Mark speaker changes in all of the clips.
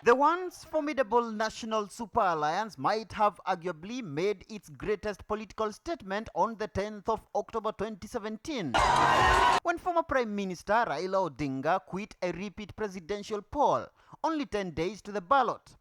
Speaker 1: The once formidable National Super Alliance might have arguably made its greatest political statement on the 10th of October 2017, when former Prime Minister Raila Odinga quit a repeat presidential poll, only 10 days to the ballot.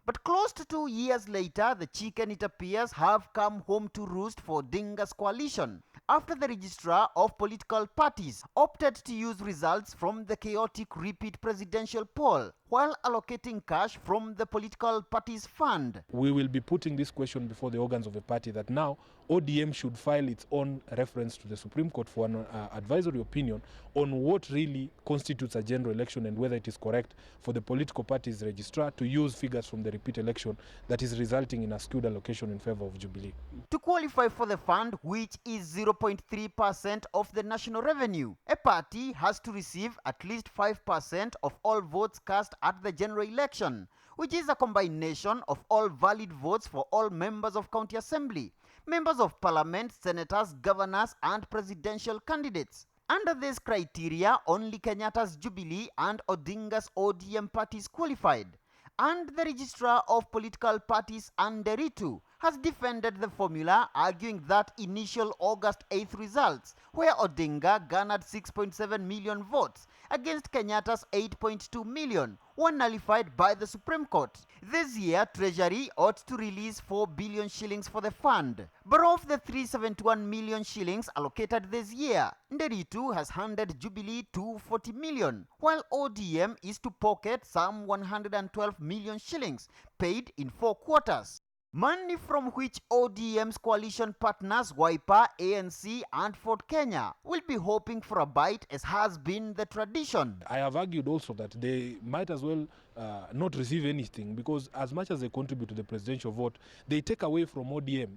Speaker 1: But close to 2 years later, the chicken, it appears, have come home to roost for Odinga's coalition, after the registrar of political parties opted to use results from the chaotic repeat presidential poll while allocating cash from the political party's fund.
Speaker 2: We will be putting this question before the organs of the party that now ODM should file its own reference to the Supreme Court for an advisory opinion on what really constitutes a general election and whether it is correct for the political party's registrar to use figures from the repeat election that is resulting in a skewed allocation in favor of Jubilee.
Speaker 1: To qualify for the fund, which is 0.3% of the national revenue, a party has to receive at least 5% of all votes cast at the general election, which is a combination of all valid votes for all members of county assembly, members of parliament, senators, governors, and presidential candidates. Under this criteria, only Kenyatta's Jubilee and Odinga's ODM parties qualified, and the registrar of political parties, Nderitu, has defended the formula, arguing that initial August 8th results, where Odinga garnered 6.7 million votes against Kenyatta's 8.2 million, were nullified by the Supreme Court. This year, Treasury ought to release 4 billion shillings for the fund. But of the 371 million shillings allocated this year, Nderitu has handed Jubilee 240 million, while ODM is to pocket some 112 million shillings, paid in 4 quarters. Money from which ODM's coalition partners Wiper, ANC and Ford Kenya will be hoping for a bite, as has been the tradition.
Speaker 2: I have argued also that they might as well not receive anything, because as much as they contribute to the presidential vote, they take away from ODM,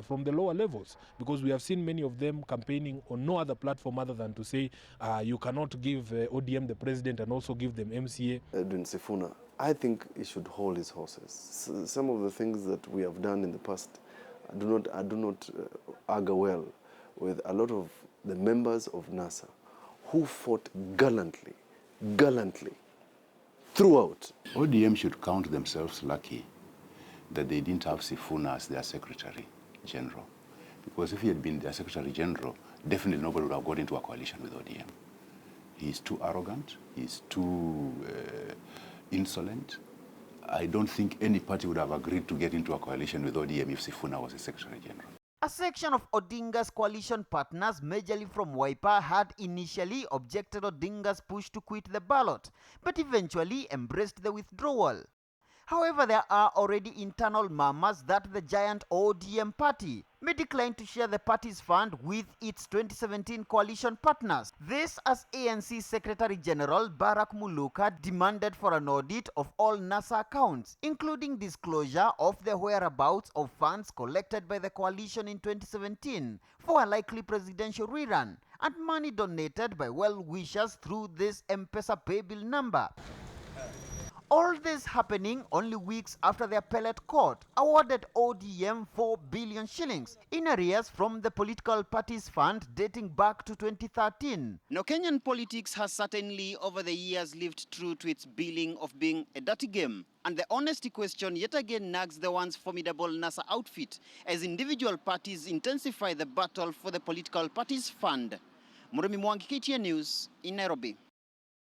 Speaker 2: from the lower levels, because we have seen many of them campaigning on no other platform other than to say you cannot give ODM the president and also give them MCA.
Speaker 3: Edwin Sifuna, I think he should hold his horses. Some of the things that we have done in the past, I do not argue well with a lot of the members of NASA who fought gallantly throughout.
Speaker 4: ODM should count themselves lucky that they didn't have Sifuna as their Secretary General. Because if he had been their Secretary General, definitely nobody would have got into a coalition with ODM. He's too arrogant, he's too insolent. I don't think any party would have agreed to get into a coalition with ODM if Sifuna was a Secretary General.
Speaker 1: A section of Odinga's coalition partners, majorly from Wiper, had initially objected Odinga's push to quit the ballot, but eventually embraced the withdrawal. However, there are already internal murmurs that the giant ODM party may decline to share the party's fund with its 2017 coalition partners. This as ANC Secretary General Barack Muluka demanded for an audit of all NASA accounts, including disclosure of the whereabouts of funds collected by the coalition in 2017 for a likely presidential rerun, and money donated by well-wishers through this M-Pesa pay bill number. All this happening only weeks after the appellate court awarded ODM 4 billion shillings in arrears from the political party's fund dating back to 2013. Now, Kenyan politics has certainly over the years lived true to its billing of being a dirty game. And the honesty question yet again nags the once formidable NASA outfit as individual parties intensify the battle for the political party's fund. Murimi Mwangi, KTN News in Nairobi.